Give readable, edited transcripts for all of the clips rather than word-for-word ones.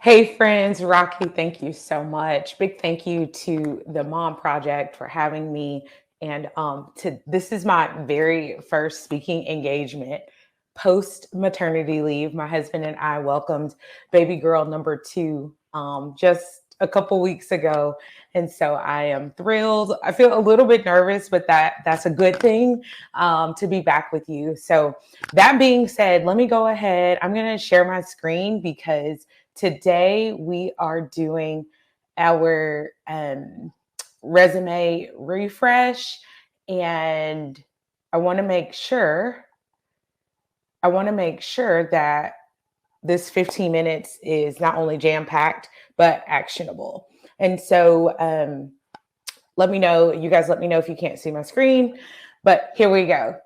Hey friends, Rocky, thank you so much. Big thank you to the Mom Project for having me. And to this is my very first speaking engagement post maternity leave. My husband and I welcomed baby girl number two just a couple weeks ago. And so I am thrilled. I feel a little bit nervous, but that's a good thing to be back with you. So that being said, let me go ahead. I'm going to share my screen because today we are doing our resume refresh, and I want to make sure that this 15 minutes is not only jam packed but actionable. And so let me know, you guys let me know if you can't see my screen, but here we go.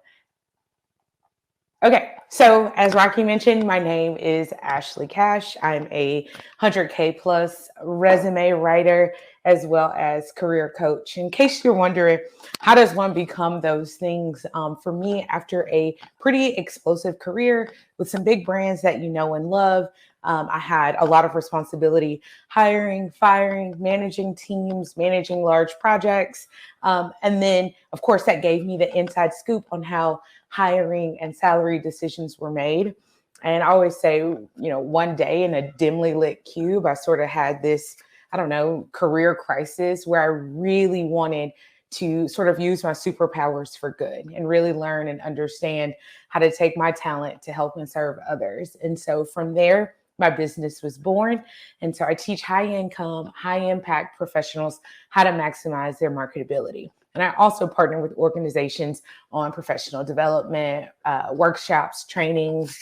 Okay, so as Rocky mentioned, my name is Ashley Cash. I'm a 100K plus resume writer as well as career coach. In case you're wondering, how does one become those things? For me, after a pretty explosive career with some big brands that you know and love, I had a lot of responsibility hiring, firing, managing teams, managing large projects. And then, of course, that gave me the inside scoop on how hiring and salary decisions were made. And I always say, one day in a dimly lit cube, I sort of had this, I don't know, career crisis where I really wanted to sort of use my superpowers for good and really learn and understand how to take my talent to help and serve others. And so from there, my business was born. And so I teach high income, high impact professionals how to maximize their marketability. And I also partner with organizations on professional development, workshops, trainings,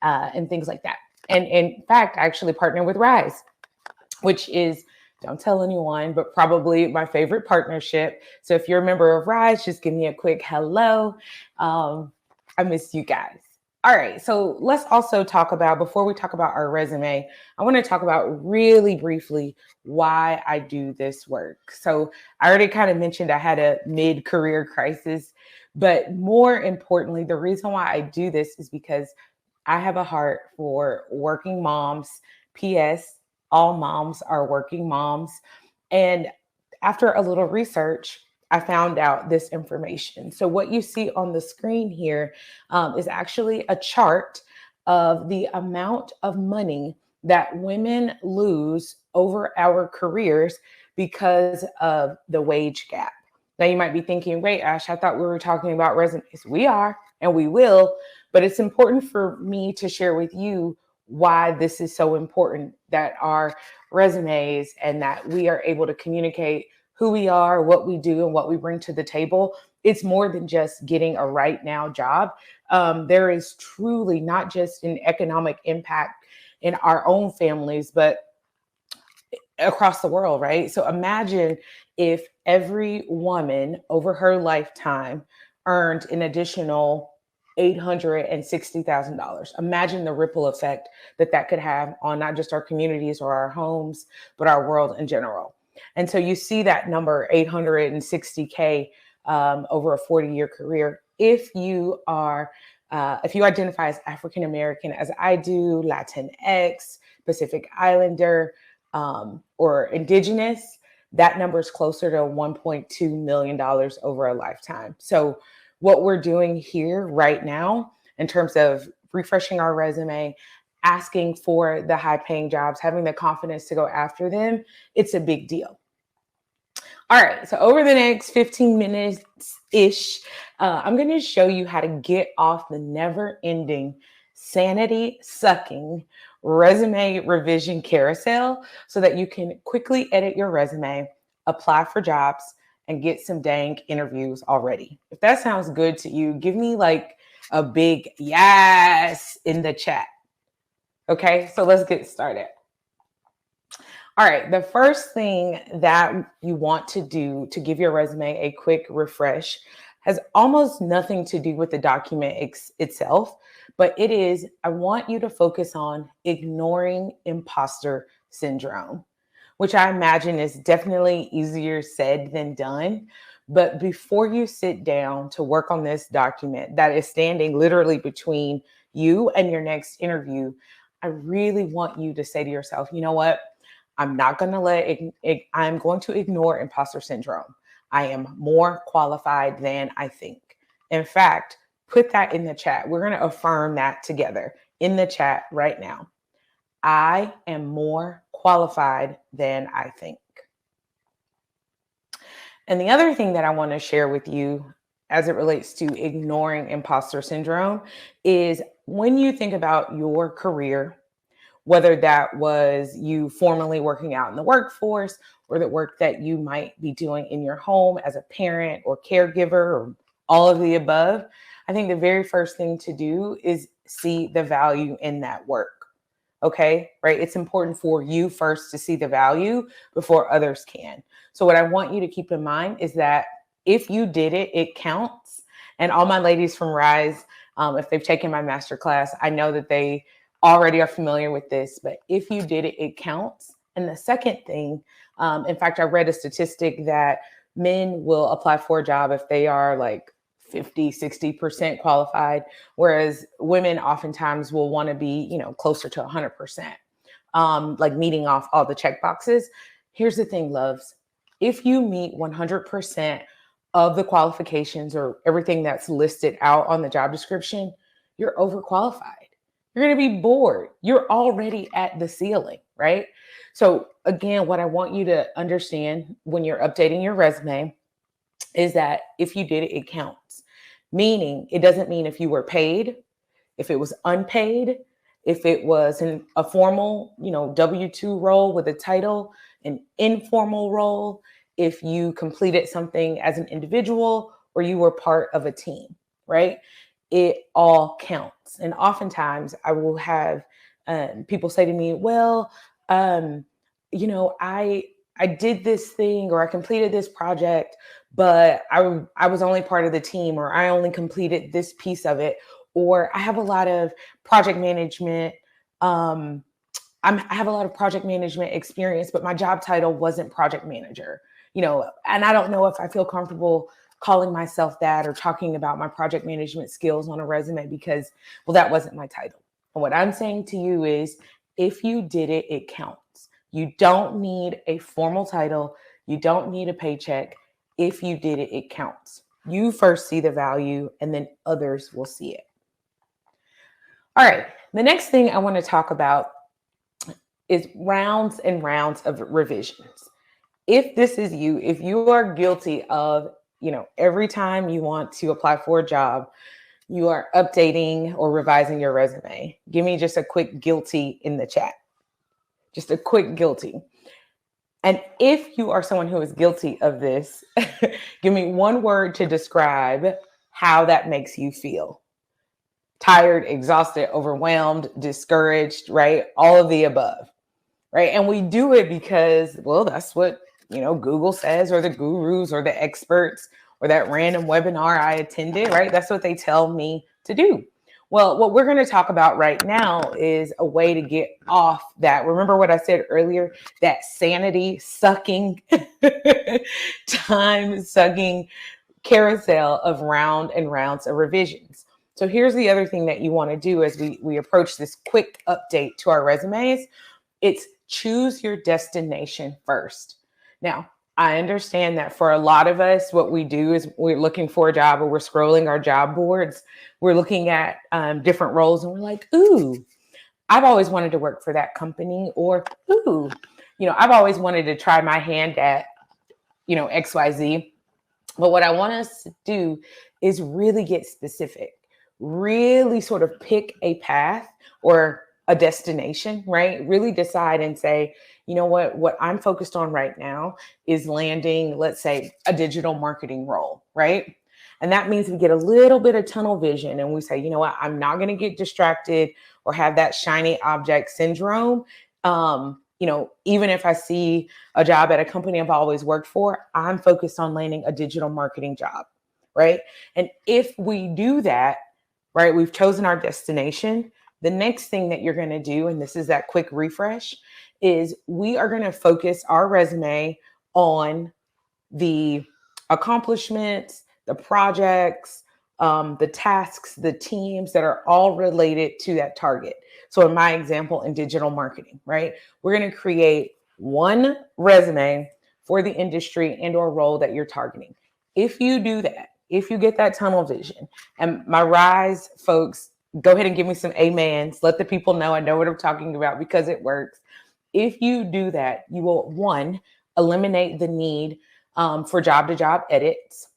and things like that. And in fact, I actually partner with Rise, which is, don't tell anyone, but probably my favorite partnership. So if you're a member of Rise, just give me a quick hello. I miss you guys. All right, so let's also talk about, before we talk about our resume, I want to talk about really briefly why I do this work. So I already kind of mentioned I had a mid-career crisis, but more importantly, the reason why I do this is because I have a heart for working moms. P.S. All moms are working moms. And after a little research, I found out this information. So what you see on the screen here is actually a chart of the amount of money that women lose over our careers because of the wage gap. Now you might be thinking, wait, Ash, I thought we were talking about resumes. We are, and we will, but it's important for me to share with you why this is so important, that our resumes and that we are able to communicate who we are, what we do, and what we bring to the table. It's more than just getting a right now job. There is truly not just an economic impact in our own families, but across the world, right? So imagine if every woman over her lifetime earned an additional $860,000. Imagine the ripple effect that could have on not just our communities or our homes, but our world in general. And so you see that number, 860K, over a 40-year career. If you identify as African American, as I do, Latinx, Pacific Islander, or Indigenous, that number is closer to $1.2 million over a lifetime. So what we're doing here right now in terms of refreshing our resume, asking for the high paying jobs, having the confidence to go after them, it's a big deal. All right, so over the next 15 minutes-ish, I'm going to show you how to get off the never-ending, sanity-sucking resume revision carousel so that you can quickly edit your resume, apply for jobs, and get some dang interviews already. If that sounds good to you, give me like a big yes in the chat. Okay, so let's get started. All right, the first thing that you want to do to give your resume a quick refresh has almost nothing to do with the document itself, but it is, I want you to focus on ignoring imposter syndrome, which I imagine is definitely easier said than done. But before you sit down to work on this document that is standing literally between you and your next interview, I really want you to say to yourself, you know what? I'm not going to I'm going to ignore imposter syndrome. I am more qualified than I think. In fact, put that in the chat. We're going to affirm that together in the chat right now. I am more qualified than I think. And the other thing that I want to share with you as it relates to ignoring imposter syndrome is when you think about your career, whether that was you formerly working out in the workforce or the work that you might be doing in your home as a parent or caregiver or all of the above, I think the very first thing to do is see the value in that work. Okay, right? It's important for you first to see the value before others can. So what I want you to keep in mind is that if you did it, it counts. And all my ladies from Rise, if they've taken my master class, I know that they already are familiar with this, but if you did it, it counts. And the second thing, in fact, I read a statistic that men will apply for a job if they are like 50, 60% qualified, whereas women oftentimes will want to be, closer to 100%, like meeting off all the check boxes. Here's the thing, loves. If you meet 100% of the qualifications or everything that's listed out on the job description, you're overqualified. You're going to be bored. You're already at the ceiling, right? So again, what I want you to understand when you're updating your resume is that if you did it, it counts. Meaning, it doesn't mean if you were paid, if it was unpaid, if it was a formal, W-2 role with a title, an informal role, if you completed something as an individual or you were part of a team, right? It all counts. And oftentimes I will have people say to me, well, I did this thing or I completed this project, but I was only part of the team, or I only completed this piece of it, or I have a lot of project management. I have a lot of project management experience, but my job title wasn't project manager, and I don't know if I feel comfortable calling myself that or talking about my project management skills on a resume because, well, that wasn't my title. And what I'm saying to you is if you did it, it counts. You don't need a formal title. You don't need a paycheck. If you did it, it counts. You first see the value and then others will see it. All right. The next thing I want to talk about is rounds and rounds of revisions. If this is you, if you are guilty of, every time you want to apply for a job, you are updating or revising your resume, give me just a quick guilty in the chat. Just a quick guilty. And if you are someone who is guilty of this, give me one word to describe how that makes you feel. Tired, exhausted, overwhelmed, discouraged, right? All of the above, right? And we do it because, well, that's what, Google says, or the gurus or the experts, or that random webinar I attended, right? That's what they tell me to do. Well, what we're going to talk about right now is a way to get off that. Remember what I said earlier, that sanity sucking, time sucking carousel of round and rounds of revisions. So here's the other thing that you want to do as we approach this quick update to our resumes. It's choose your destination first. Now, I understand that for a lot of us, what we do is we're looking for a job or we're scrolling our job boards. We're looking at different roles and we're like, ooh, I've always wanted to work for that company, or, ooh, I've always wanted to try my hand at, XYZ. But what I want us to do is really get specific, really sort of pick a path or a destination, right? Really decide and say, what I'm focused on right now is landing, let's say, a digital marketing role, right? And that means we get a little bit of tunnel vision and we say, I'm not going to get distracted or have that shiny object syndrome. Even if I see a job at a company I've always worked for, I'm focused on landing a digital marketing job, right? And if we do that, right, we've chosen our destination. The next thing that you're going to do, and this is that quick refresh, is we are going to focus our resume on the accomplishments, the projects, the tasks, the teams that are all related to that target. So in my example, in digital marketing, right, we're going to create one resume for the industry and or role that you're targeting. If you do that, if you get that tunnel vision, and my Rise folks, go ahead and give me some amens. Let the people know I know what I'm talking about because it works. If you do that, you will, one, eliminate the need for job to job edits.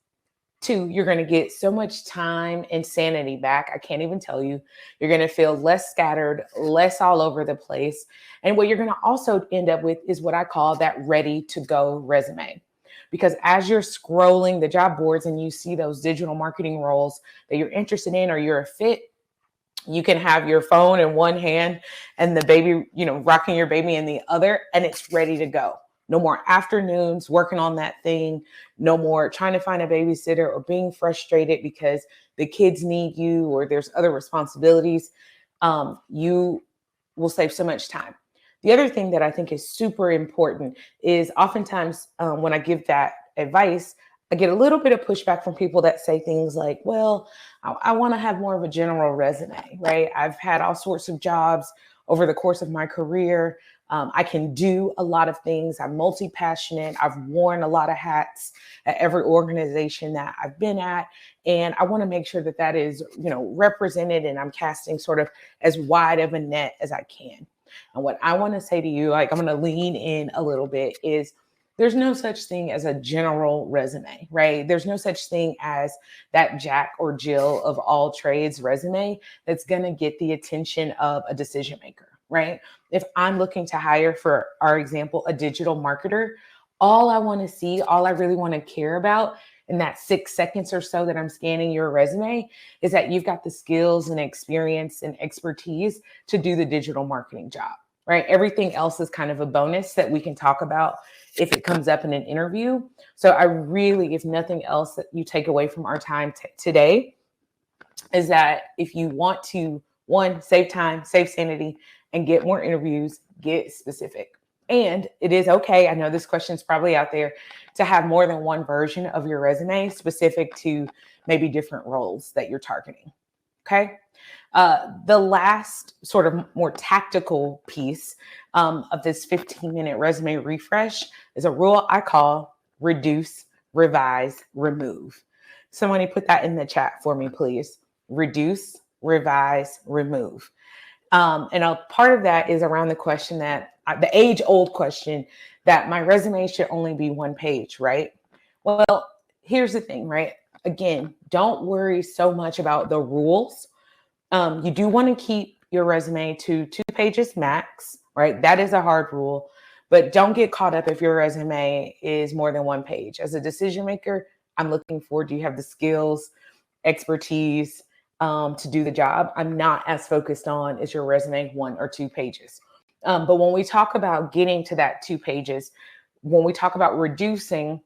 Two, you're going to get so much time and sanity back. I can't even tell you. You're going to feel less scattered, less all over the place. And what you're going to also end up with is what I call that ready to go resume. Because as you're scrolling the job boards and you see those digital marketing roles that you're interested in or you're a fit, you can have your phone in one hand and the baby, rocking your baby in the other, and it's ready to go. No more afternoons working on that thing. No more trying to find a babysitter or being frustrated because the kids need you or there's other responsibilities. You will save so much time. The other thing that I think is super important is oftentimes when I give that advice, I get a little bit of pushback from people that say things like, well, I want to have more of a general resume, right? I've had all sorts of jobs over the course of my career. I can do a lot of things. I'm multi-passionate. I've worn a lot of hats at every organization that I've been at. And I want to make sure that that is, represented, and I'm casting sort of as wide of a net as I can. And what I want to say to you, like I'm going to lean in a little bit, is there's no such thing as a general resume, right? There's no such thing as that Jack or Jill of all trades resume that's going to get the attention of a decision maker, right? If I'm looking to hire, for our example, a digital marketer, all I want to see, all I really want to care about in that 6 seconds or so that I'm scanning your resume is that you've got the skills and experience and expertise to do the digital marketing job, right? Everything else is kind of a bonus that we can talk about if it comes up in an interview. So I really, if nothing else that you take away from our time today, is that if you want to, one, save time, save sanity, and get more interviews, get specific. And it is okay, I know this question is probably out there, to have more than one version of your resume specific to maybe different roles that you're targeting, okay? The last sort of more tactical piece of this 15-minute resume refresh is a rule I call reduce, revise, remove. Somebody put that in the chat for me, please. Reduce, revise, remove. And a part of that is around the question that the age-old question that my resume should only be one page, right? Well, here's the thing, right? Again, don't worry so much about the rules. You do want to keep your resume to 2 pages max, right? That is a hard rule, but don't get caught up if your resume is more than 1 page. As a decision maker, I'm looking for, do you have the skills, expertise to do the job? I'm not as focused on, is your resume 1 or 2 pages? But when we talk about getting to that 2 pages, when we talk about reducing,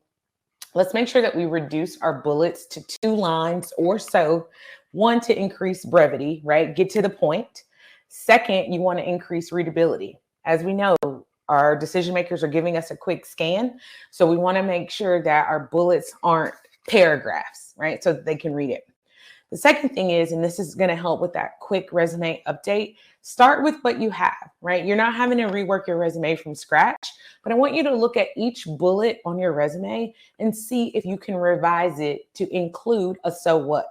let's make sure that we reduce our bullets to 2 lines or so. 1, to increase brevity, right? Get to the point. Second, you want to increase readability. As we know, our decision makers are giving us a quick scan. So we want to make sure that our bullets aren't paragraphs, right? So that they can read it. The second thing is, and this is going to help with that quick resume update, start with what you have, right? You're not having to rework your resume from scratch, but I want you to look at each bullet on your resume and see if you can revise it to include a so what.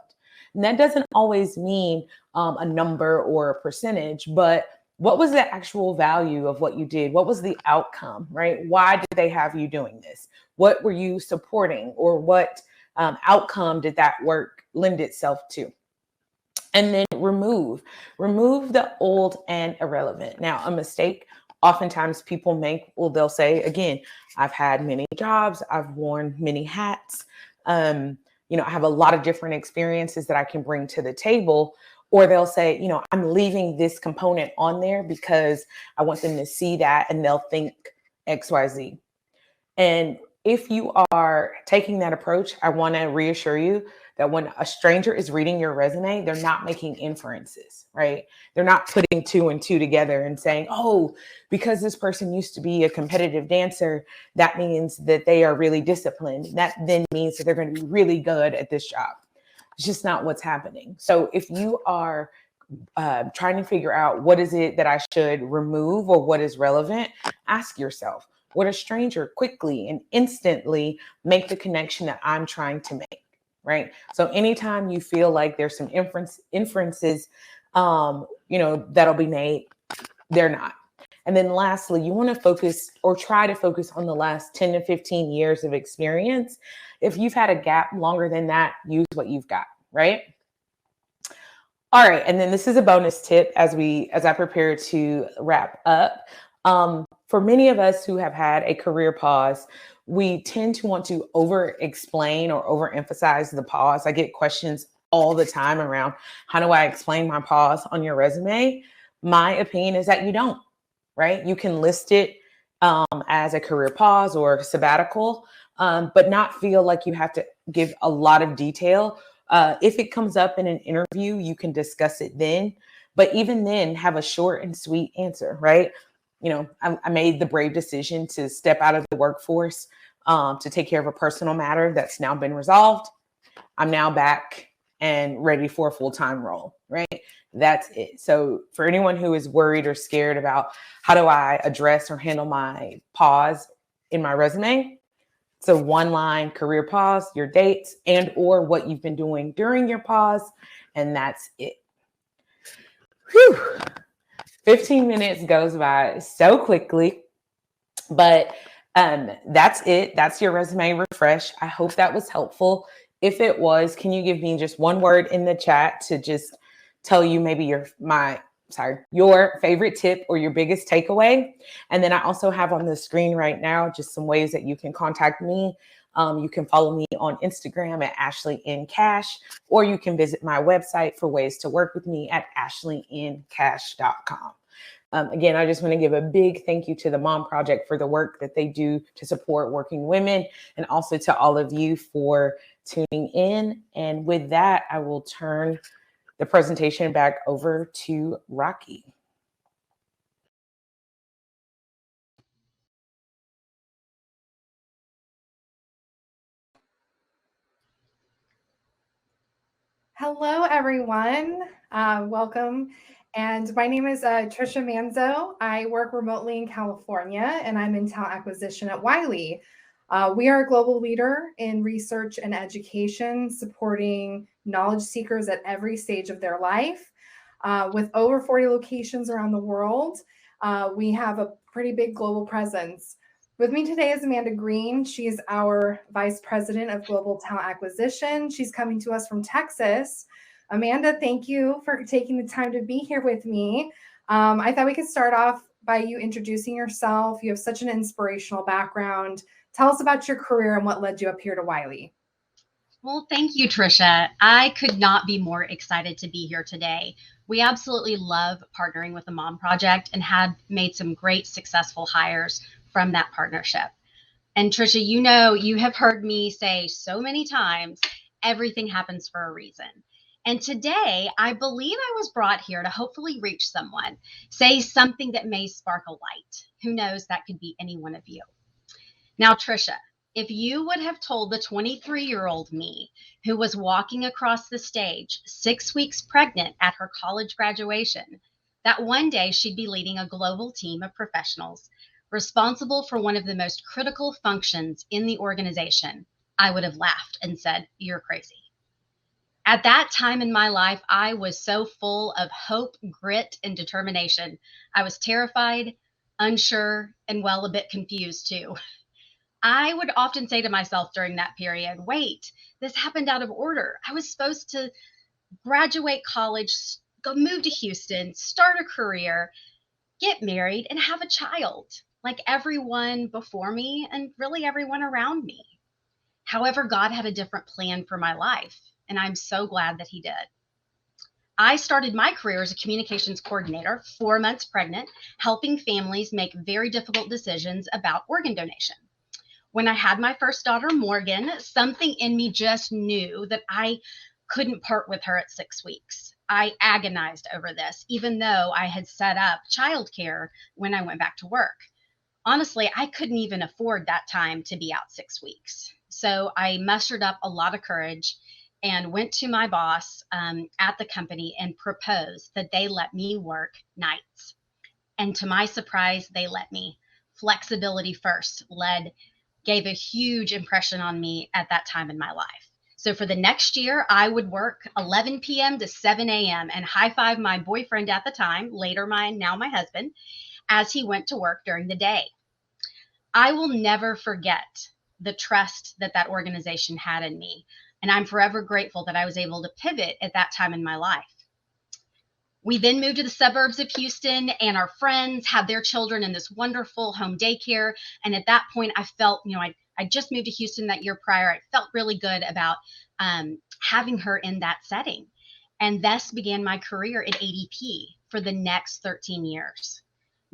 And that doesn't always mean a number or a percentage, but what was the actual value of what you did? What was the outcome, right? Why did they have you doing this? What were you supporting, or what outcome did that work lend itself to? And then remove the old and irrelevant. Now, a mistake oftentimes people make, well, they'll say, again, I've had many jobs, I've worn many hats. I have a lot of different experiences that I can bring to the table. Or they'll say, I'm leaving this component on there because I want them to see that and they'll think XYZ. And if you are taking that approach, I want to reassure you that when a stranger is reading your resume, they're not making inferences, right? They're not putting 2 and 2 together and saying, oh, because this person used to be a competitive dancer, that means that they are really disciplined. That then means that they're going to be really good at this job. It's just not what's happening. So if you are trying to figure out what is it that I should remove or what is relevant, ask yourself, would a stranger quickly and instantly make the connection that I'm trying to make? Right. So anytime you feel like there's some inferences, that'll be made, they're not. And then lastly, you want to focus or try to focus on the last 10 to 15 years of experience. If you've had a gap longer than that, use what you've got, right? All right, and then this is a bonus tip as I prepare to wrap up. For many of us who have had a career pause, we tend to want to over explain or overemphasize the pause. I get questions all the time around how do I explain my pause on your resume? My opinion is that you don't, right? You can list it as a career pause or sabbatical, but not feel like you have to give a lot of detail. If it comes up in an interview, you can discuss it then. But even then, have a short and sweet answer, right? I made the brave decision to step out of the workforce to take care of a personal matter that's now been resolved. I'm now back and ready for a full-time role, right? That's it. So for anyone who is worried or scared about how do I address or handle my pause in my resume, it's a one-line career pause, your dates and or what you've been doing during your pause, and that's it. Whew. 15 minutes goes by so quickly, but that's it. That's your resume refresh. I hope that was helpful. If it was, can you give me just one word in the chat to just tell you maybe your favorite tip or your biggest takeaway? And then I also have on the screen right now just some ways that you can contact me. You can follow me on Instagram at AshleyNCash, or you can visit my website for ways to work with me at ashleyncash.com. Again, I just want to give a big thank you to the Mom Project for the work that they do to support working women, and also to all of you for tuning in. And with that, I will turn the presentation back over to Rocky. Hello, everyone. Welcome. And my name is Trisha Manzo. I work remotely in California, and I'm in talent acquisition at Wiley. We are a global leader in research and education, supporting knowledge seekers at every stage of their life. With over 40 locations around the world, we have a pretty big global presence. With me today is Amanda Green. She's our Vice President of Global Talent Acquisition. She's coming to us from Texas. Amanda, thank you for taking the time to be here with me. I thought we could start off by you introducing yourself. You have such an inspirational background. Tell us about your career and what led you up here to Wiley. Well, thank you, Trisha. I could not be more excited to be here today. We absolutely love partnering with the Mom Project and had made some great successful hires from that partnership. And Trisha, you have heard me say so many times, everything happens for a reason. And today, I believe I was brought here to hopefully reach someone, say something that may spark a light. Who knows, that could be any one of you. Now, Trisha, if you would have told the 23-year-old me who was walking across the stage 6 weeks pregnant at her college graduation, that one day she'd be leading a global team of professionals responsible for one of the most critical functions in the organization, I would have laughed and said, "You're crazy." At that time in my life, I was so full of hope, grit, and determination. I was terrified, unsure, and a bit confused too. I would often say to myself during that period, wait, this happened out of order. I was supposed to graduate college, go move to Houston, start a career, get married, and have a child like everyone before me and really everyone around me. However, God had a different plan for my life, and I'm so glad that He did. I started my career as a communications coordinator, 4 months pregnant, helping families make very difficult decisions about organ donation. When I had my first daughter, Morgan, something in me just knew that I couldn't part with her at 6 weeks. I agonized over this, even though I had set up childcare when I went back to work. Honestly, I couldn't even afford that time to be out 6 weeks. So I mustered up a lot of courage and went to my boss at the company and proposed that they let me work nights. And to my surprise, they let me. Flexibility first gave a huge impression on me at that time in my life. So for the next year, I would work 11 p.m. to 7 a.m. and high five my boyfriend at the time, now my husband, as he went to work during the day. I will never forget the trust that organization had in me. And I'm forever grateful that I was able to pivot at that time in my life. We then moved to the suburbs of Houston, and our friends had their children in this wonderful home daycare. And at that point, I felt, I just moved to Houston that year prior. I felt really good about having her in that setting. And thus began my career at ADP for the next 13 years.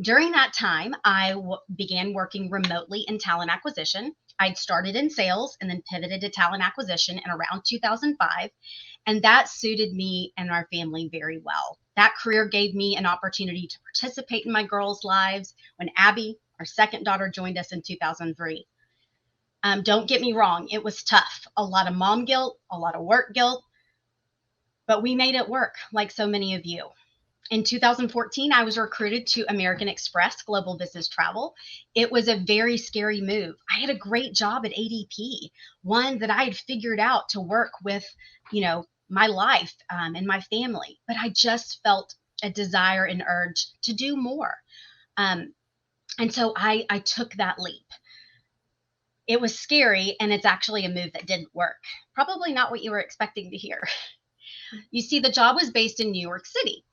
During that time, I began working remotely in talent acquisition. I'd started in sales and then pivoted to talent acquisition in around 2005. And that suited me and our family very well. That career gave me an opportunity to participate in my girls' lives when Abby, our second daughter, joined us in 2003. Don't get me wrong, it was tough. A lot of mom guilt, a lot of work guilt, but we made it work like so many of you. In 2014, I was recruited to American Express Global Business Travel. It was a very scary move. I had a great job at ADP, one that I had figured out to work with, my life and my family, but I just felt a desire and urge to do more. And so I took that leap. It was scary, and it's actually a move that didn't work. Probably not what you were expecting to hear. You see, the job was based in New York City.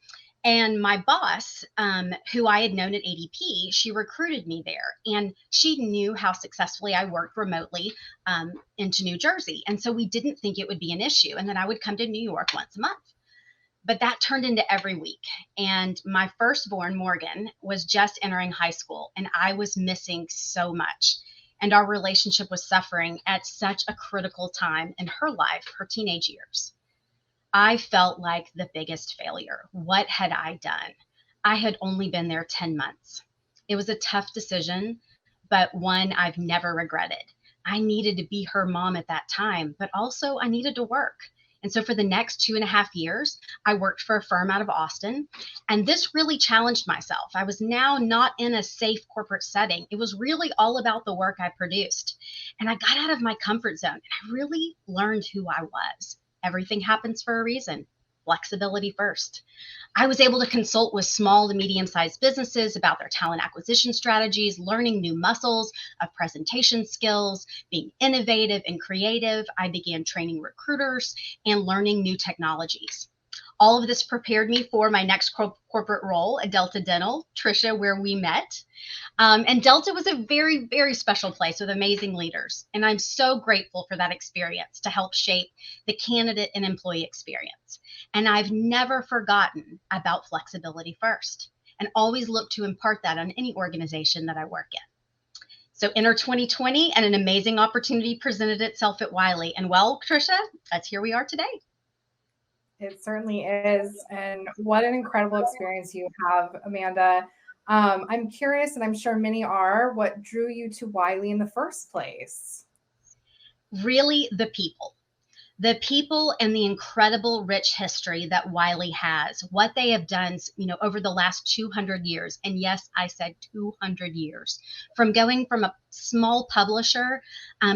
And my boss, who I had known at ADP, she recruited me there. And she knew how successfully I worked remotely into New Jersey. And so we didn't think it would be an issue. And then I would come to New York once a month. But that turned into every week. And my firstborn, Morgan, was just entering high school. And I was missing so much. And our relationship was suffering at such a critical time in her life, her teenage years. I felt like the biggest failure. What had I done? I had only been there 10 months. It was a tough decision, but one I've never regretted. I needed to be her mom at that time, but also I needed to work. And so for the next 2.5 years, I worked for a firm out of Austin. And this really challenged myself. I was now not in a safe corporate setting. It was really all about the work I produced. And I got out of my comfort zone, and I really learned who I was. Everything happens for a reason. Flexibility first. I was able to consult with small to medium-sized businesses about their talent acquisition strategies, learning new muscles of presentation skills, being innovative and creative. I began training recruiters and learning new technologies. All of this prepared me for my next corporate role at Delta Dental, Trisha, where we met. And Delta was a very, very special place with amazing leaders. And I'm so grateful for that experience to help shape the candidate and employee experience. And I've never forgotten about flexibility first, and always look to impart that on any organization that I work in. So enter 2020, and an amazing opportunity presented itself at Wiley. And well, Trisha, that's here we are today. It certainly is. And what an incredible experience you have, Amanda. I'm curious, and I'm sure many are, what drew you to Wiley in the first place? Really, the people. The people and the incredible rich history that Wiley has, what they have done, over the last 200 years. And yes, I said 200 years, from going from a small publisher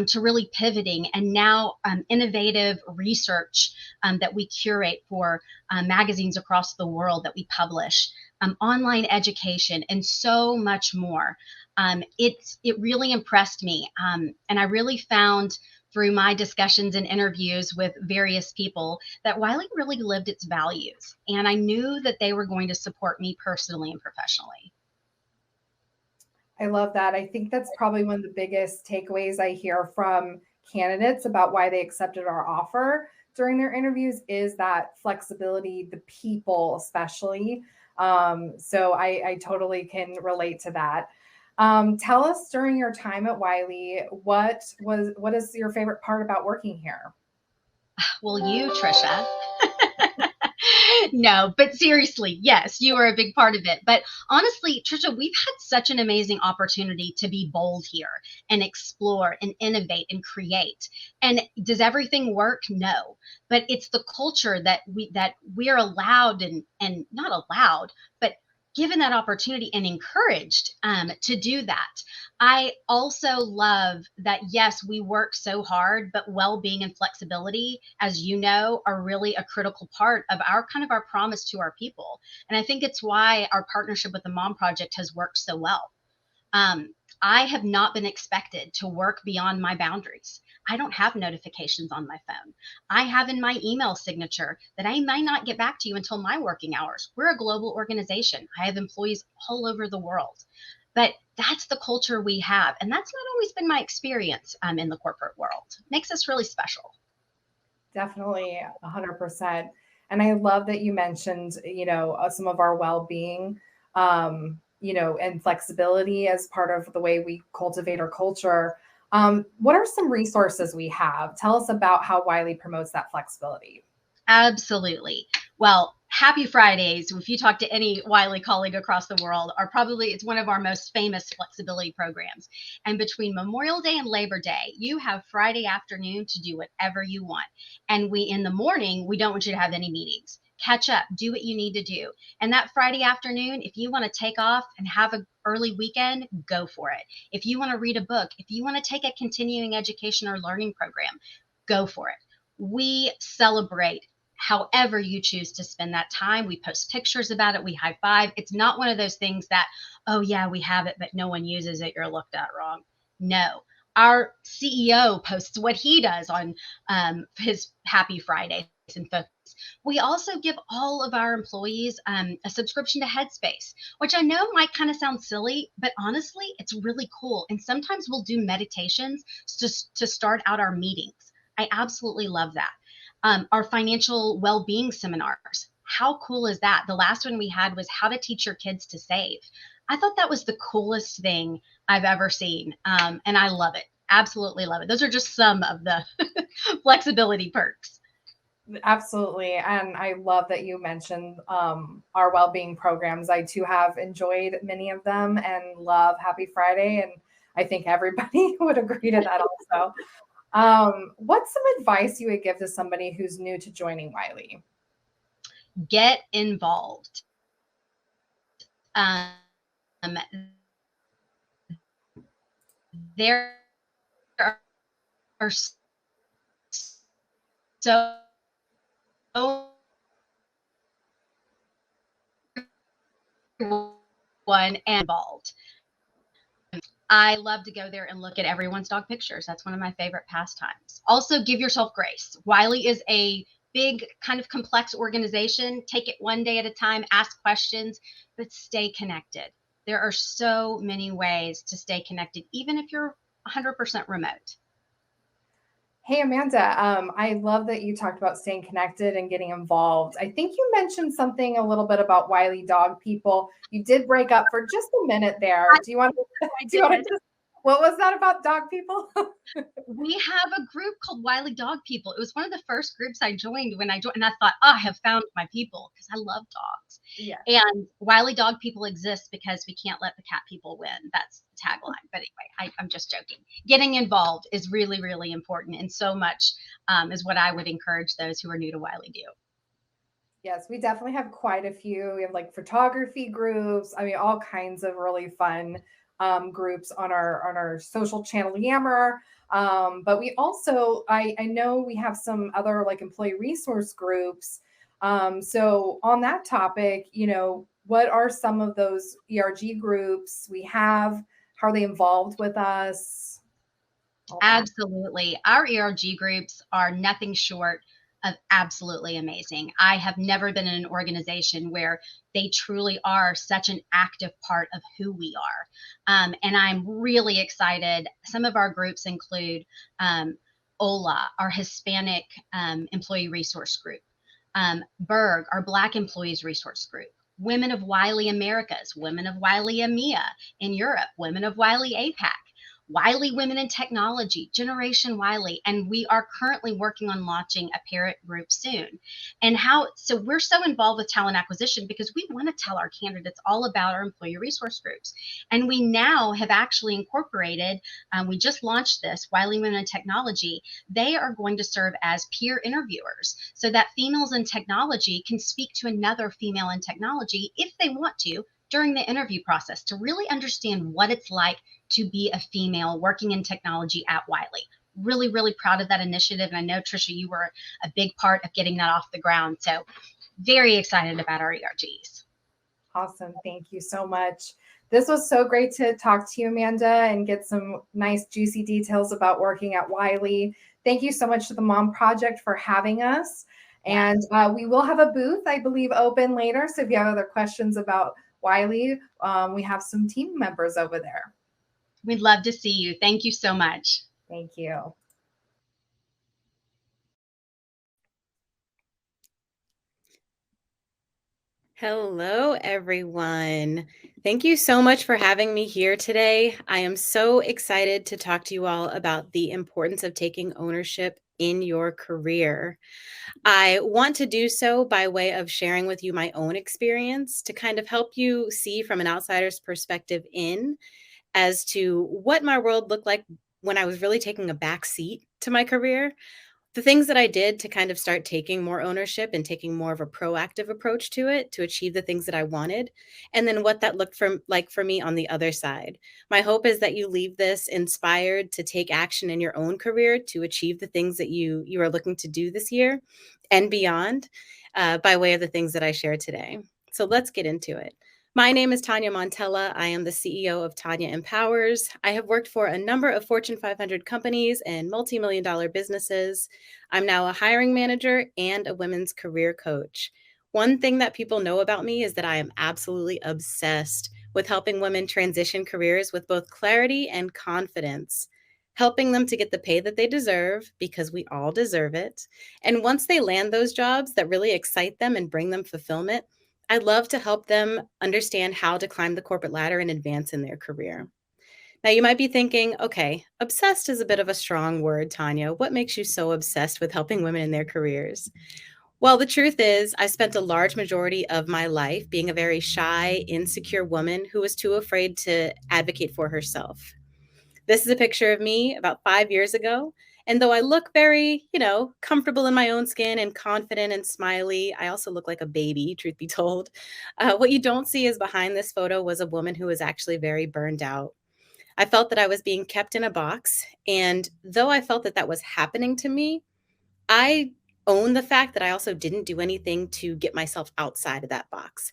to really pivoting, and now innovative research that we curate for magazines across the world that we publish, online education, and so much more. It really impressed me. And I really found through my discussions and interviews with various people that Wiley really lived its values. And I knew that they were going to support me personally and professionally. I love that. I think that's probably one of the biggest takeaways I hear from candidates about why they accepted our offer during their interviews is that flexibility, the people especially. So I totally can relate to that. Tell us, during your time at Wiley, what is your favorite part about working here? Well, you, Trisha. No, but seriously, yes, you are a big part of it. But honestly, Trisha, we've had such an amazing opportunity to be bold here and explore and innovate and create. And does everything work? No. But it's the culture that we're allowed and not allowed, but given that opportunity and encouraged to do that. I also love that, yes, we work so hard, but well-being and flexibility, as you know, are really a critical part of our promise to our people. And I think it's why our partnership with the Mom Project has worked so well. I have not been expected to work beyond my boundaries. I don't have notifications on my phone. I have in my email signature that I might not get back to you until my working hours. We're a global organization. I have employees all over the world. But that's the culture we have. And that's not always been my experience in the corporate world. Makes us really special. Definitely 100%. And I love that you mentioned, some of our well-being, and flexibility as part of the way we cultivate our culture. What are some resources we have? Tell us about how Wiley promotes that flexibility. Absolutely. Well, Happy Fridays, if you talk to any Wiley colleague across the world, it's one of our most famous flexibility programs. And between Memorial Day and Labor Day, you have Friday afternoon to do whatever you want. And in the morning, we don't want you to have any meetings. Catch up, do what you need to do. And that Friday afternoon, if you want to take off and have an early weekend, go for it. If you want to read a book, if you want to take a continuing education or learning program, go for it. We celebrate however you choose to spend that time. We post pictures about it. We high five. It's not one of those things that, oh yeah, we have it, but no one uses it. You're looked at wrong. No. Our CEO posts what he does on his Happy Fridays and focus. We also give all of our employees a subscription to Headspace, which I know might kind of sound silly, but honestly, it's really cool. And sometimes we'll do meditations to start out our meetings. I absolutely love that. Our financial well-being seminars. How cool is that? The last one we had was how to teach your kids to save. I thought that was the coolest thing I've ever seen. And I love it. Absolutely love it. Those are just some of the flexibility perks. Absolutely. And I love that you mentioned our well-being programs. I too have enjoyed many of them and love Happy Friday. And I think everybody would agree to that also. What's some advice you would give to somebody who's new to joining Wiley? Get involved. There are so one and involved. I love to go there and look at everyone's dog pictures. That's one of my favorite pastimes. Also, give yourself grace. Wiley is a big, kind of complex organization. Take it one day at a time, ask questions, but stay connected. There are so many ways to stay connected, even if you're 100% remote. Hey, Amanda, I love that you talked about staying connected and getting involved. I think you mentioned something a little bit about Wiley Dog People. You did break up for just a minute there. What was that about dog people? We have a group called Wiley Dog People. It was one of the first groups I joined and I thought, I have found my people because I love dogs. Yeah. And Wiley Dog People exists because we can't let the cat people win. That's the tagline. But anyway, I'm just joking. Getting involved is really, really important. And so much is what I would encourage those who are new to Wiley do. Yes, we definitely have quite a few. We have like photography groups. I mean, all kinds of really fun groups on our social channel Yammer. But we also, I know we have some other like employee resource groups. So on that topic, what are some of those ERG groups we have? How are they involved with us? Absolutely. Our ERG groups are nothing short of absolutely amazing. I have never been in an organization where they truly are such an active part of who we are. And I'm really excited. Some of our groups include OLA, our Hispanic employee resource group, Berg, our Black employees resource group, Women of Wiley Americas, Women of Wiley EMEA in Europe, Women of Wiley APAC. Wiley Women in Technology, Generation Wiley, and we are currently working on launching a parent group soon. So we're so involved with talent acquisition because we want to tell our candidates all about our employee resource groups. And we now have actually incorporated, we just launched this, Wiley Women in Technology. They are going to serve as peer interviewers so that females in technology can speak to another female in technology if they want to during the interview process to really understand what it's like to be a female working in technology at Wiley. Really, really proud of that initiative. And I know, Trisha, you were a big part of getting that off the ground. So very excited about our ERGs. Awesome. Thank you so much. This was so great to talk to you, Amanda, and get some nice, juicy details about working at Wiley. Thank you so much to the Mom Project for having us. And we will have a booth, I believe, open later. So if you have other questions about Wiley, we have some team members over there. We'd love to see you. Thank you so much. Thank you. Hello, everyone. Thank you so much for having me here today. I am so excited to talk to you all about the importance of taking ownership in your career. I want to do so by way of sharing with you my own experience to kind of help you see from an outsider's perspective in as to what my world looked like when I was really taking a back seat to my career. The things that I did to kind of start taking more ownership and taking more of a proactive approach to it to achieve the things that I wanted, and then what that looked like for me on the other side. My hope is that you leave this inspired to take action in your own career to achieve the things that you are looking to do this year and beyond by way of the things that I share today. So let's get into it. My name is Tonya Montella. I am the CEO of Tonya Empowers. I have worked for a number of Fortune 500 companies and multi-million-dollar businesses. I'm now a hiring manager and a women's career coach. One thing that people know about me is that I am absolutely obsessed with helping women transition careers with both clarity and confidence, helping them to get the pay that they deserve because we all deserve it. And once they land those jobs that really excite them and bring them fulfillment, I'd love to help them understand how to climb the corporate ladder and advance in their career. Now, you might be thinking, okay, obsessed is a bit of a strong word, Tonya. What makes you so obsessed with helping women in their careers? Well, the truth is, I spent a large majority of my life being a very shy, insecure woman who was too afraid to advocate for herself. This is a picture of me about 5 years ago. And though I look very, comfortable in my own skin and confident and smiley, I also look like a baby, truth be told. What you don't see is behind this photo was a woman who was actually very burned out. I felt that I was being kept in a box. And though I felt that that was happening to me, I own the fact that I also didn't do anything to get myself outside of that box.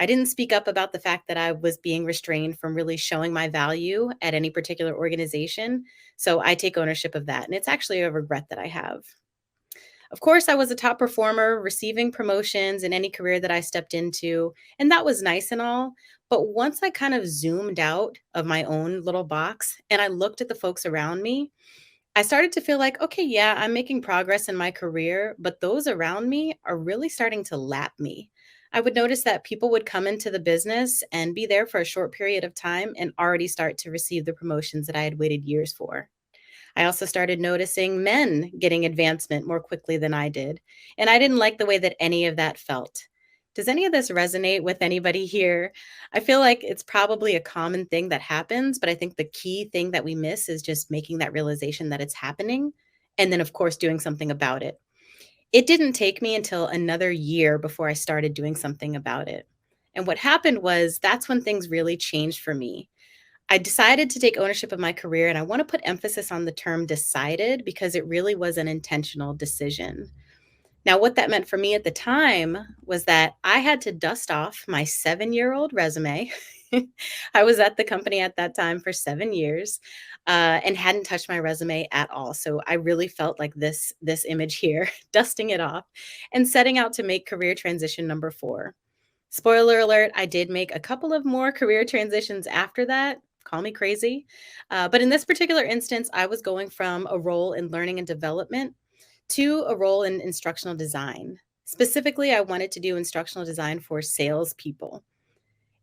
I didn't speak up about the fact that I was being restrained from really showing my value at any particular organization. So I take ownership of that. And it's actually a regret that I have. Of course, I was a top performer, receiving promotions in any career that I stepped into. And that was nice and all. But once I kind of zoomed out of my own little box and I looked at the folks around me, I started to feel like, okay, yeah, I'm making progress in my career, but those around me are really starting to lap me. I would notice that people would come into the business and be there for a short period of time and already start to receive the promotions that I had waited years for. I also started noticing men getting advancement more quickly than I did, and I didn't like the way that any of that felt. Does any of this resonate with anybody here? I feel like it's probably a common thing that happens, but I think the key thing that we miss is just making that realization that it's happening, and then, of course, doing something about it. It didn't take me until another year before I started doing something about it. And what happened was that's when things really changed for me. I decided to take ownership of my career, and I want to put emphasis on the term decided because it really was an intentional decision. Now, what that meant for me at the time was that I had to dust off my 7-year-old resume. I was at the company at that time for 7 years and hadn't touched my resume at all. So I really felt like this image here, dusting it off and setting out to make career transition number 4. Spoiler alert, I did make a couple of more career transitions after that. Call me crazy. But in this particular instance, I was going from a role in learning and development to a role in instructional design. Specifically, I wanted to do instructional design for salespeople.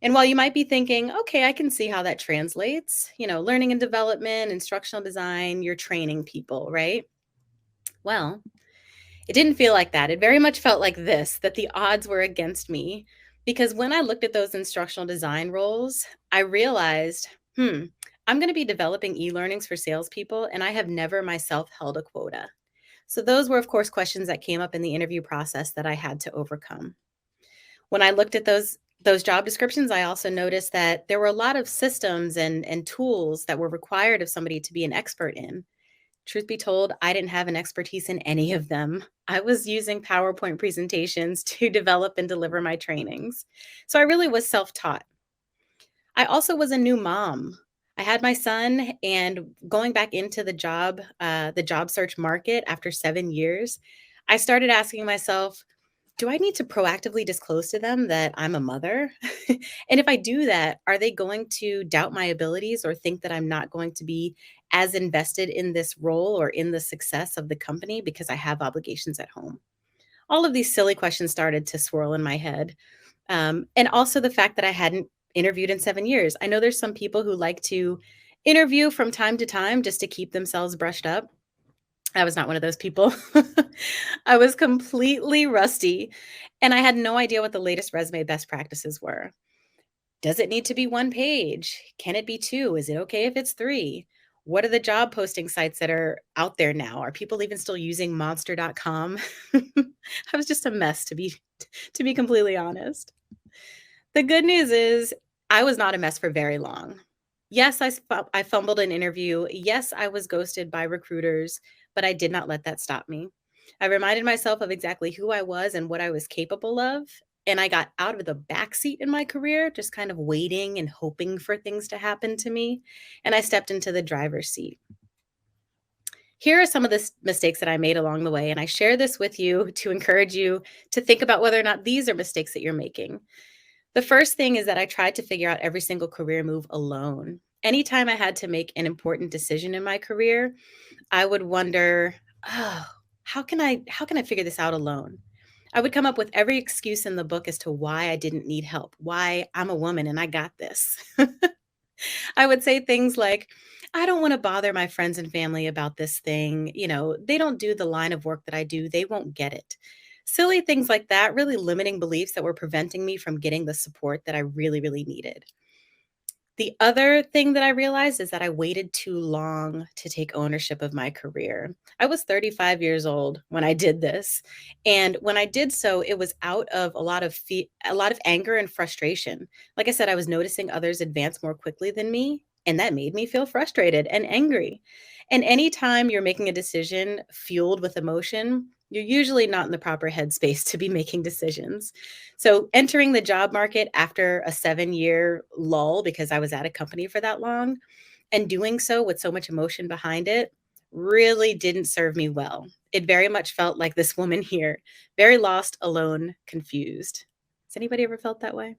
And while you might be thinking, okay, I can see how that translates, learning and development, instructional design, you're training people, right? Well, it didn't feel like that. It very much felt like this, that the odds were against me. Because when I looked at those instructional design roles, I realized, I'm going to be developing e-learnings for salespeople, and I have never myself held a quota. So those were, of course, questions that came up in the interview process that I had to overcome. When I looked at those job descriptions, I also noticed that there were a lot of systems and tools that were required of somebody to be an expert in. Truth be told, I didn't have an expertise in any of them. I was using PowerPoint presentations to develop and deliver my trainings. So I really was self-taught. I also was a new mom. I had my son, and going back into the job search market after 7 years, I started asking myself, do I need to proactively disclose to them that I'm a mother? And if I do that, are they going to doubt my abilities or think that I'm not going to be as invested in this role or in the success of the company because I have obligations at home? All of these silly questions started to swirl in my head. And also the fact that I hadn't interviewed in 7 years. I know there's some people who like to interview from time to time just to keep themselves brushed up. I was not one of those people. I was completely rusty, and I had no idea what the latest resume best practices were. Does it need to be 1 page? Can it be 2? Is it okay if it's 3? What are the job posting sites that are out there now? Are people even still using monster.com? I was just a mess, to be completely honest. The good news is I was not a mess for very long. Yes, I fumbled an interview. Yes, I was ghosted by recruiters, but I did not let that stop me. I reminded myself of exactly who I was and what I was capable of. And I got out of the backseat in my career, just kind of waiting and hoping for things to happen to me. And I stepped into the driver's seat. Here are some of the mistakes that I made along the way. And I share this with you to encourage you to think about whether or not these are mistakes that you're making. The first thing is that I tried to figure out every single career move alone. Anytime I had to make an important decision in my career, I would wonder, oh, how can I figure this out alone? I would come up with every excuse in the book as to why I didn't need help, why I'm a woman and I got this. I would say things like, I don't want to bother my friends and family about this thing. They don't do the line of work that I do. They won't get it. Silly things like that, really limiting beliefs that were preventing me from getting the support that I really, really needed. The other thing that I realized is that I waited too long to take ownership of my career. I was 35 years old when I did this. And when I did so, it was out of a lot of anger and frustration. Like I said, I was noticing others advance more quickly than me, and that made me feel frustrated and angry. And anytime you're making a decision fueled with emotion, you're usually not in the proper headspace to be making decisions. So entering the job market after a 7-year lull, because I was at a company for that long, and doing so with so much emotion behind it, really didn't serve me well. It very much felt like this woman here, very lost, alone, confused. Has anybody ever felt that way?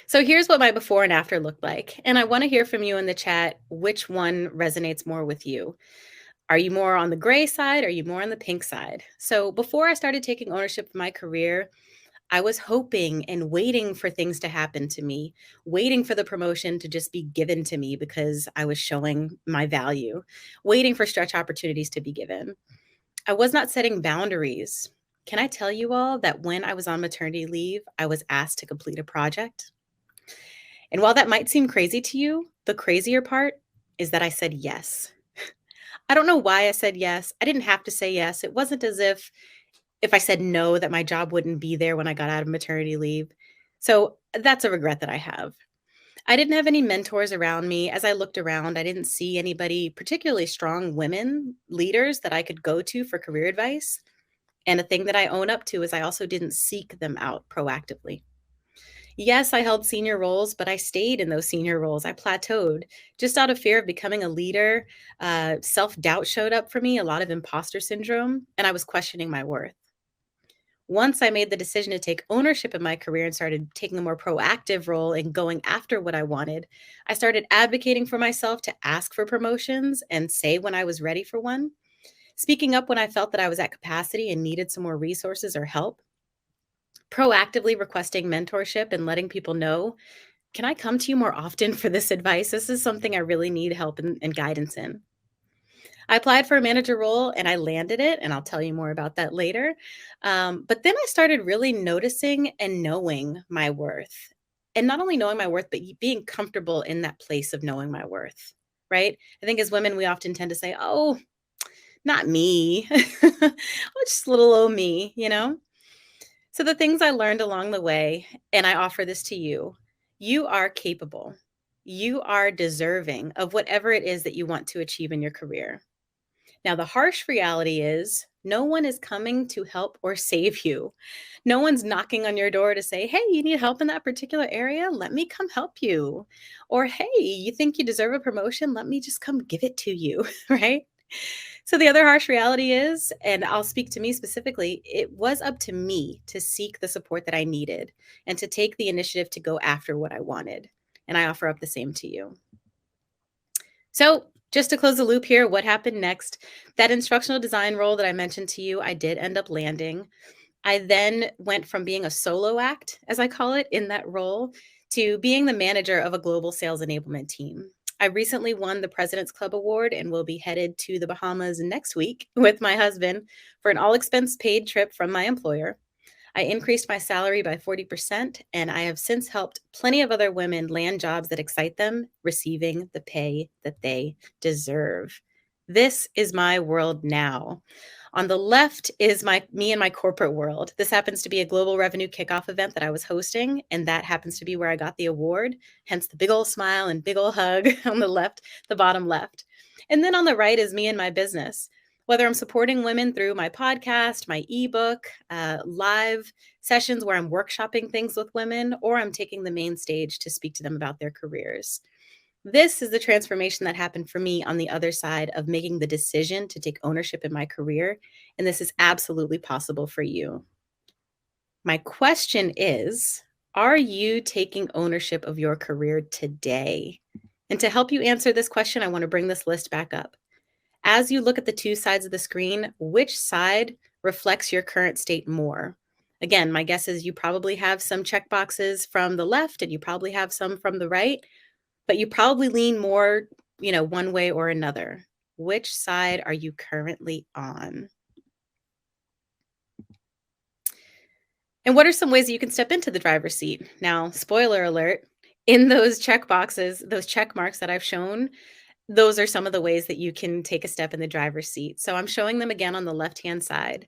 So here's what my before and after looked like. And I want to hear from you in the chat, which one resonates more with you. Are you more on the gray side? Or are you more on the pink side? So before I started taking ownership of my career, I was hoping and waiting for things to happen to me, waiting for the promotion to just be given to me because I was showing my value, waiting for stretch opportunities to be given. I was not setting boundaries. Can I tell you all that when I was on maternity leave, I was asked to complete a project? And while that might seem crazy to you, the crazier part is that I said yes. I don't know why I said yes. I didn't have to say yes. It wasn't as if I said no, that my job wouldn't be there when I got out of maternity leave. So that's a regret that I have. I didn't have any mentors around me. As I looked around, I didn't see anybody, particularly strong women leaders, that I could go to for career advice. And a thing that I own up to is I also didn't seek them out proactively. Yes, I held senior roles, but I stayed in those senior roles. I plateaued just out of fear of becoming a leader. Self-doubt showed up for me, a lot of imposter syndrome, and I was questioning my worth. Once I made the decision to take ownership of my career and started taking a more proactive role in going after what I wanted, I started advocating for myself to ask for promotions and say when I was ready for one, speaking up when I felt that I was at capacity and needed some more resources or help. proactively requesting mentorship and letting people know, can I come to you more often for this advice? This is something I really need help and guidance in. I applied for a manager role and I landed it, and I'll tell you more about that later. But then I started really noticing and knowing my worth. And not only knowing my worth, but being comfortable in that place of knowing my worth, right? I think as women, we often tend to say, oh, not me. Oh, just little old me, you know? So the things I learned along the way, and I offer this to you, you are capable. You are deserving of whatever it is that you want to achieve in your career. Now, the harsh reality is no one is coming to help or save you. No one's knocking on your door to say, hey, you need help in that particular area? Let me come help you. Or, hey, you think you deserve a promotion? Let me just come give it to you, right? So the other harsh reality is, and I'll speak to me specifically, it was up to me to seek the support that I needed and to take the initiative to go after what I wanted. And I offer up the same to you. So just to close the loop here, what happened next? That instructional design role that I mentioned to you, I did end up landing. I then went from being a solo act, as I call it, in that role to being the manager of a global sales enablement team. I recently won the President's Club Award and will be headed to the Bahamas next week with my husband for an all expense paid trip from my employer. I increased my salary by 40%, and I have since helped plenty of other women land jobs that excite them, receiving the pay that they deserve. This is my world now. On the left is me and my corporate world. This happens to be a global revenue kickoff event that I was hosting, and that happens to be where I got the award, hence the big old smile and big old hug on the left, the bottom left. And then on the right is me and my business. Whether I'm supporting women through my podcast, my ebook, live sessions where I'm workshopping things with women, or I'm taking the main stage to speak to them about their careers. This is the transformation that happened for me on the other side of making the decision to take ownership in my career. And this is absolutely possible for you. My question is, are you taking ownership of your career today? And to help you answer this question, I want to bring this list back up. As you look at the two sides of the screen, which side reflects your current state more? Again, my guess is you probably have some checkboxes from the left and you probably have some from the right, but you probably lean more, one way or another. Which side are you currently on? And what are some ways that you can step into the driver's seat? Now, spoiler alert, in those checkboxes, those check marks that I've shown, those are some of the ways that you can take a step in the driver's seat. So I'm showing them again on the left-hand side.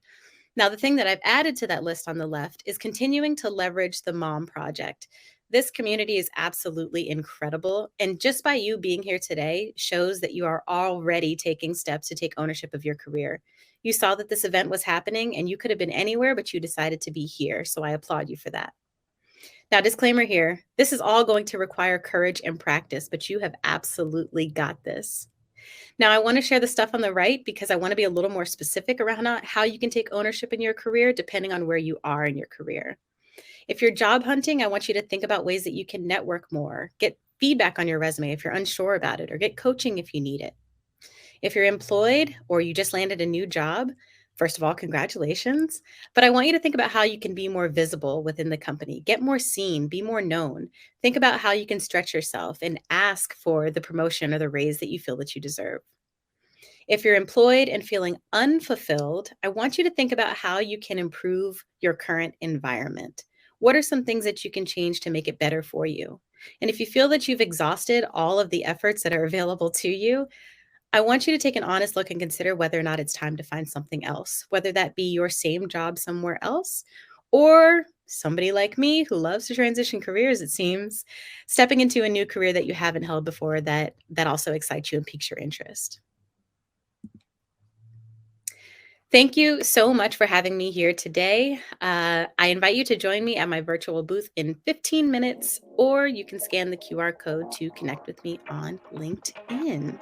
Now, the thing that I've added to that list on the left is continuing to leverage the Mom Project. This community is absolutely incredible. And just by you being here today shows that you are already taking steps to take ownership of your career. You saw that this event was happening and you could have been anywhere, but you decided to be here. So I applaud you for that. Now, disclaimer here, this is all going to require courage and practice, but you have absolutely got this. Now, I want to share the stuff on the right because I want to be a little more specific around how you can take ownership in your career depending on where you are in your career. If you're job hunting, I want you to think about ways that you can network more, get feedback on your resume if you're unsure about it, or get coaching if you need it. If you're employed or you just landed a new job, first of all, congratulations. But I want you to think about how you can be more visible within the company, get more seen, be more known. Think about how you can stretch yourself and ask for the promotion or the raise that you feel that you deserve. If you're employed and feeling unfulfilled, I want you to think about how you can improve your current environment. What are some things that you can change to make it better for you? And if you feel that you've exhausted all of the efforts that are available to you, I want you to take an honest look and consider whether or not it's time to find something else, whether that be your same job somewhere else or somebody like me who loves to transition careers, it seems, stepping into a new career that you haven't held before that also excites you and piques your interest. Thank you so much for having me here today. I invite you to join me at my virtual booth in 15 minutes, or you can scan the QR code to connect with me on LinkedIn.